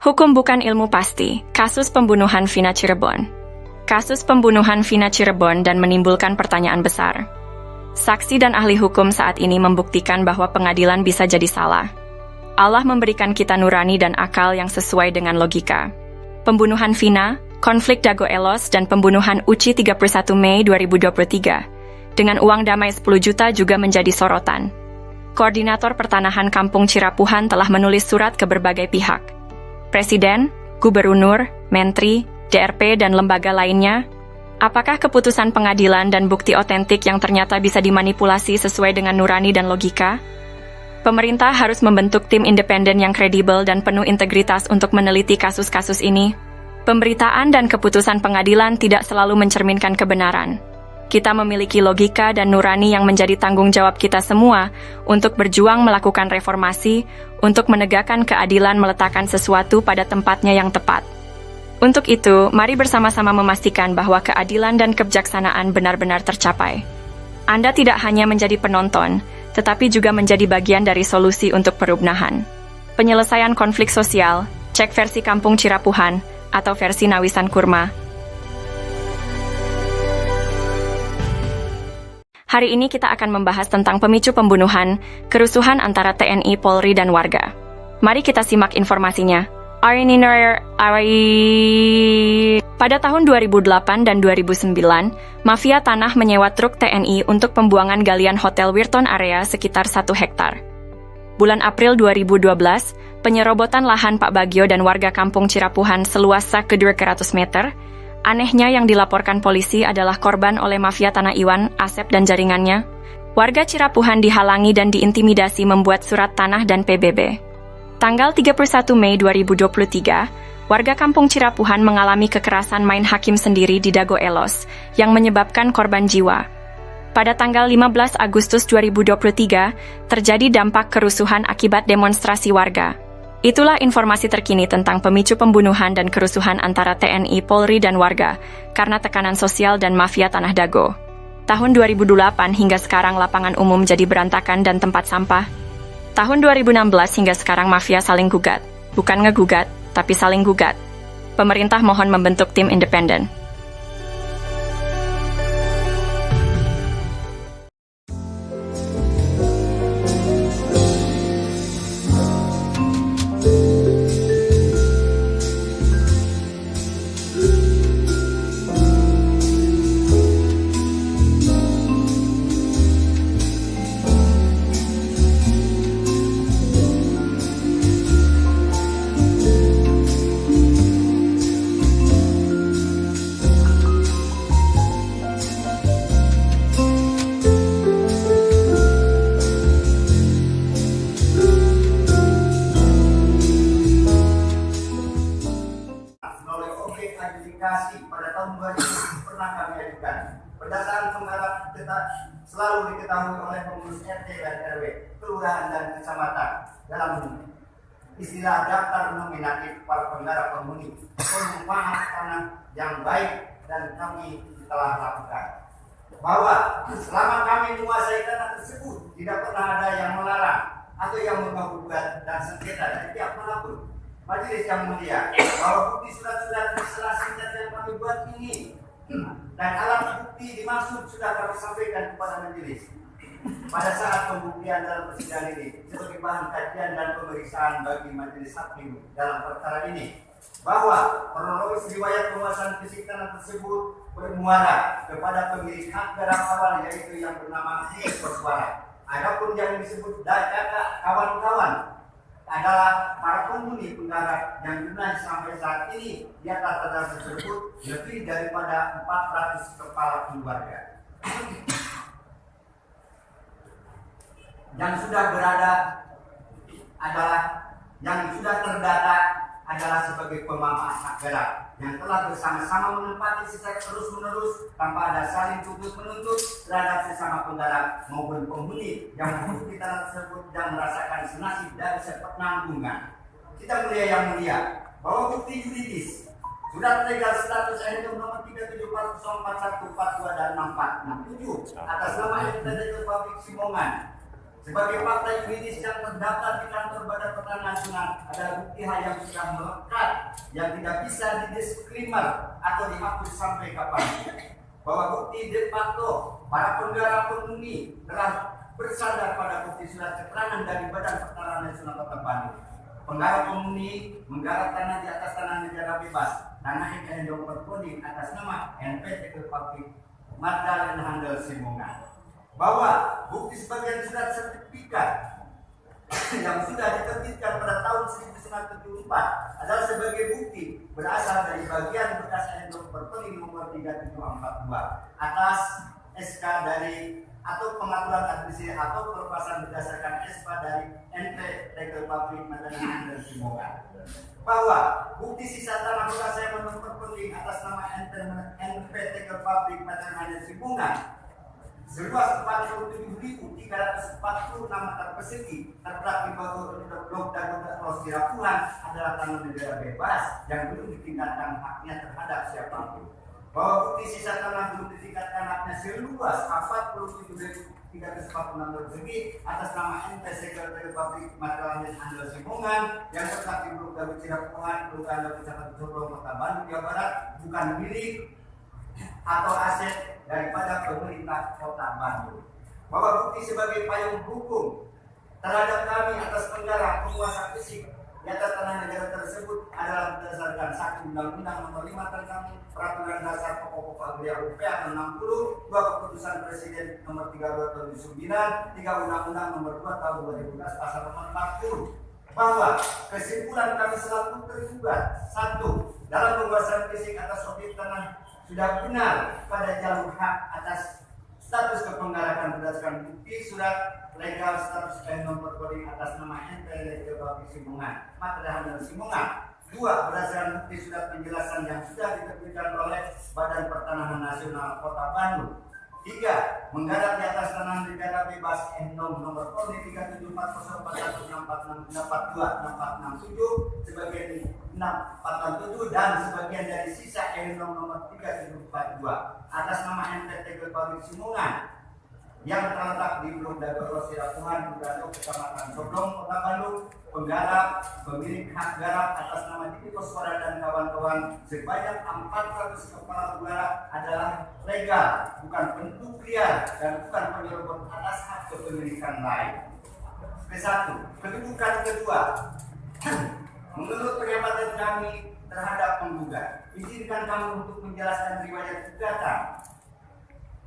Hukum bukan ilmu pasti. Kasus pembunuhan Vina Cirebon. Kasus pembunuhan Vina Cirebon dan menimbulkan pertanyaan besar. Saksi dan ahli hukum saat ini membuktikan bahwa pengadilan bisa jadi salah. Allah memberikan kita nurani dan akal yang sesuai dengan logika. Pembunuhan Vina, konflik Dago Elos, dan pembunuhan Uci 31 Mei 2023 dengan uang damai 10 juta juga menjadi sorotan. Koordinator Pertanahan Kampung Cirapuhan telah menulis surat ke berbagai pihak. Presiden, Gubernur, Menteri, DRP, dan lembaga lainnya. Apakah keputusan pengadilan dan bukti otentik yang ternyata bisa dimanipulasi sesuai dengan nurani dan logika? Pemerintah harus membentuk tim independen yang kredibel dan penuh integritas untuk meneliti kasus-kasus ini. Pemberitaan dan keputusan pengadilan tidak selalu mencerminkan kebenaran. Kita memiliki logika dan nurani yang menjadi tanggung jawab kita semua untuk berjuang melakukan reformasi, untuk menegakkan keadilan, meletakkan sesuatu pada tempatnya yang tepat. Untuk itu, mari bersama-sama memastikan bahwa keadilan dan kebijaksanaan benar-benar tercapai. Anda tidak hanya menjadi penonton, tetapi juga menjadi bagian dari solusi untuk perubahan. Penyelesaian konflik sosial, cek versi Kampung Cirapuhan, atau versi Nawisan Kurma. Hari ini kita akan membahas tentang pemicu pembunuhan, kerusuhan antara TNI, Polri, dan warga. Mari kita simak informasinya. Pada tahun 2008 dan 2009, mafia tanah menyewa truk TNI untuk pembuangan galian Hotel Wirton area sekitar 1 hektar. Bulan April 2012, penyerobotan lahan Pak Bagio dan warga Kampung Cirapuhan seluas 200 meter. Anehnya yang dilaporkan polisi adalah korban oleh mafia tanah Iwan, Asep, dan jaringannya. Warga Cirapuhan dihalangi dan diintimidasi membuat surat tanah dan PBB. Tanggal 31 Mei 2023, warga Kampung Cirapuhan mengalami kekerasan main hakim sendiri di Dago Elos, yang menyebabkan korban jiwa. Pada tanggal 15 Agustus 2023, terjadi dampak kerusuhan akibat demonstrasi warga. Itulah informasi terkini tentang pemicu pembunuhan dan kerusuhan antara TNI, Polri, dan warga karena tekanan sosial dan mafia tanah Dago. Tahun 2008 hingga sekarang lapangan umum jadi berantakan dan tempat sampah. Tahun 2016 hingga sekarang mafia saling gugat. Bukan ngegugat, tapi saling gugat. Pemerintah mohon membentuk tim independen. Pada tahun 2000 pernah kami ajukan. Berdasarkan penggarap selalu diketahui oleh pengurus RT dan RW, kelurahan dan kecamatan dalam istilah daftar nominatif para penggarap penghuni perumahan tanah yang baik, dan kami telah lakukan bahwa selama kami menguasai tanah tersebut tidak pernah ada yang melarang atau yang menggugat dan sengketa dari pihak manapun. Majelis yang mulia, bahwa bukti surat-surat restorasi yang kami buat ini dan alat bukti dimaksud sudah kami sampaikan kepada majelis pada saat pembuktian dalam persidangan ini sebagai bahan kajian dan pemeriksaan bagi majelis hakim dalam perkara ini, bahwa kronologis riwayat penguasaan fisik tanah tersebut bermuara kepada pemilik hak garap awal, yaitu yang bernama Koswara. Adapun yang disebut kakak kawan-kawan adalah para penghuni penggarap yang jumlahnya sampai saat ini di atas tanah tersebut lebih daripada 400 kepala keluarga yang sudah berada adalah yang sudah terdata adalah sebagai pemamah hak garap yang telah bersama-sama menempati secara terus-menerus tanpa ada saling tuntut-menuntut terhadap sesama penggarap maupun penghuni yang memiliki tanah tersebut dan merasakan senasib dari sepenanggungan. Kita mulia yang mulia, bahwa bukti yuridis surat legal status NU nomor 37404142 dan 6467 atas nama Entitas Publik Simongan Sebagai fakta yuridis yang terdaftar di kantor Badan Pertanahan Nasional adalah bukti hal yang sudah melekat yang tidak bisa didiskrimer atau dihapus sampai kapan. Bahwa bukti de facto para penggarap penghuni telah bersandar pada bukti surat keterangan dari Badan Pertanahan Nasional Kota Bandung. Penggarap penghuni menggarap tanah di atas tanah negara bebas, tanah yang berponding atas nama NPT Public Magdalena Handel Simongan. Bahwa bukti sebagian surat sertifikat yang sudah diterbitkan pada tahun 1974 adalah sebagai bukti berasal dari bagian bekas endok berpeling nomor 3742 atas SK dari atau pengaturan administrasi atau perluasan berdasarkan SK dari NPT Public Magdalena Handel Simongan. Bahwa bukti sisa tanah bekas yang nomor penting atas nama NPT Public Magdalena Handel Simongan seluas 47.346 meter persegi terletak di bawah Blok Dago Sirapuhan adalah tanah negara bebas yang belum ditingkatkan haknya terhadap siapapun. Bahwa bukti sisa tanah belum ditingkatkan haknya seluas 47.346 meter persegi atas nama NPT Public Magdalena Handel Simongan yang terletak di Blok Dago Sirapuhan, Kelurahan Dago Kecamatan Sorong, Kota Bandung, Jawa Barat bukan milik atau aset daripada pemerintah Kota Bandung. Bahwa bukti sebagai payung hukum terhadap kami atas penggarap penguasa fisik di atas tanah negara tersebut adalah berdasarkan 1 Undang-Undang Nomor 5 tentang Peraturan Dasar Pokok-Pokok Agraria UPA 60, 2 Keputusan Presiden Nomor 32 Tahun 2009, 3 Undang-Undang Nomor 2 Tahun 2011 Pasal Nomor 40. Bahwa kesimpulan kami selaku tergugat 1. Dalam penguasaan fisik atas objek tanah sudah benar pada jalur hak atas status kepenggarakan berdasarkan bukti surat legal status nomor coding atas nama NPT Public Simongan Magdalena Handel Simongan. 2. Berdasarkan bukti surat penjelasan yang sudah diterbitkan oleh Badan Pertanahan Nasional Kota Bandung. 3. Menggarap di atas tanah negara bebas nomor coding 37401646642 sebagai 647 dan sebagian dari sisa nomor 3742 atas nama NPT Public Simongan yang terletak di Blok Dago Sirapuhan, Kecamatan Sorong, Kota Bandung. Penggarap pemilik hak garap atas nama Didi Koswara dan kawan-kawan sebanyak 400 kepala udara adalah legal, bukan bentuk liar dan bukan penyerobot atas hak kepemilikan lain. Ke-1. Kedudukan kedua. Menurut pengamatan kami terhadap penggugat, izinkan kami untuk menjelaskan riwayat gugatan.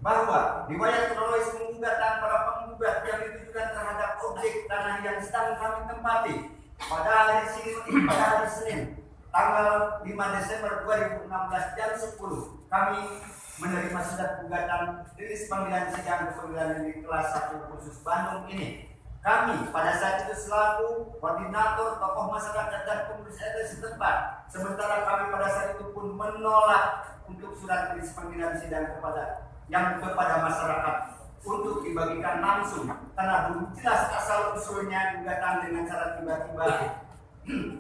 Bahwa riwayat kronologis penggugatan para penggugat yang ditujukan terhadap objek tanah yang sedang kami tempati pada hari Senin tanggal 5 Desember 2016 jam 10 kami menerima surat gugatan rilis panggilan sidang pengadilan negeri kelas 1 khusus Bandung ini. Kami pada saat itu selaku koordinator tokoh masyarakat dan pengurus RT setempat, sementara kami pada saat itu pun menolak untuk surat rilis panggilan sidang kepada masyarakat untuk dibagikan langsung karena belum jelas asal usulnya gugatan dengan cara tiba-tiba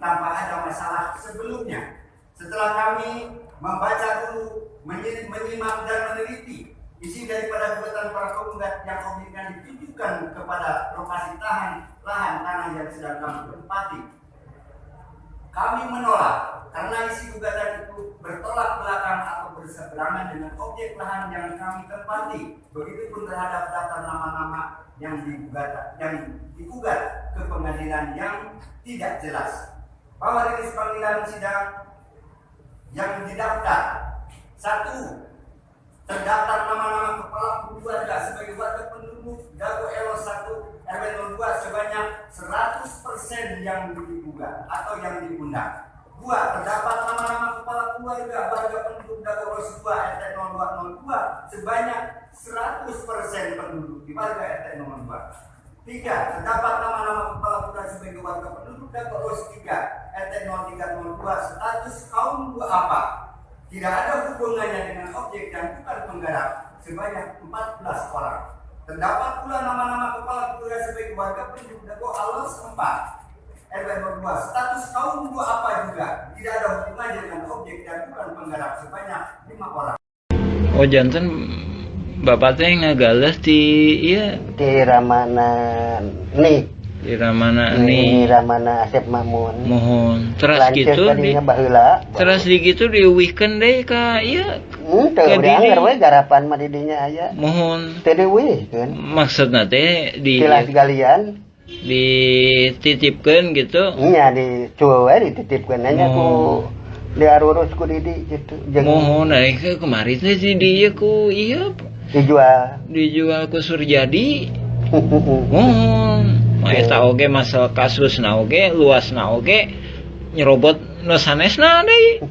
tanpa ada masalah sebelumnya. Setelah kami membaca dulu, menyimak dan meneliti isi daripada gugatan para penggugat yang objeknya ditujukan kepada lokasi lahan tanah yang sedang kami tempati, kami menolak karena isi gugatan itu bertolak belakang atau berseberangan dengan objek lahan yang kami tempati. Begitupun terhadap daftar nama-nama yang digugat ke pengadilan yang tidak jelas. Bahwa rilis panggilan sidang yang didaftar 1. Terdaftar nama-nama kepala keluarga sebagai warga penduduk Dago Elo 1 RW 02 sebanyak 100% yang digugat atau yang diundang. 2. Terdapat nama-nama kepala keluarga warga penduduk Dago Elo 2 RT 0202 sebanyak 100% penduduk di warga RT 02. 3. Terdapat nama-nama kepala keluarga sebagai warga penduduk Dago Elo 3 RT 0302 status kaum duafa. Tidak ada hubungannya dengan objek dan bukan penggarap sebanyak 14 orang. Terdapat pula nama-nama kepala keluarga sebagai warga penduduk Dago Elo 4 RW 02 status kaum duafa juga tidak ada hubungannya dengan objek dan bukan penggarap sebanyak 5 orang. Oh, Johnson Bapak teh ngagales di iya di Ramana nih di Ramana di nih Ramana Asep Mamun mohon terus lanceuk gitu di tadinya baheula terus di gitu diuwihkeun deui ka iya teu ke urang didi. we garapan mah di dinya aya mohon teu diuwihkeun maksudna teh kilas galian dititipkeun gitu nya di cueu we dititipkeun nya ku diarurus ku Didi gitu jeung mohon kemarin teh di dieu ku iya dijual ku Surjadi mohon eta oge masalah kasusna oge luasna oge nyerobot nu sanesna deui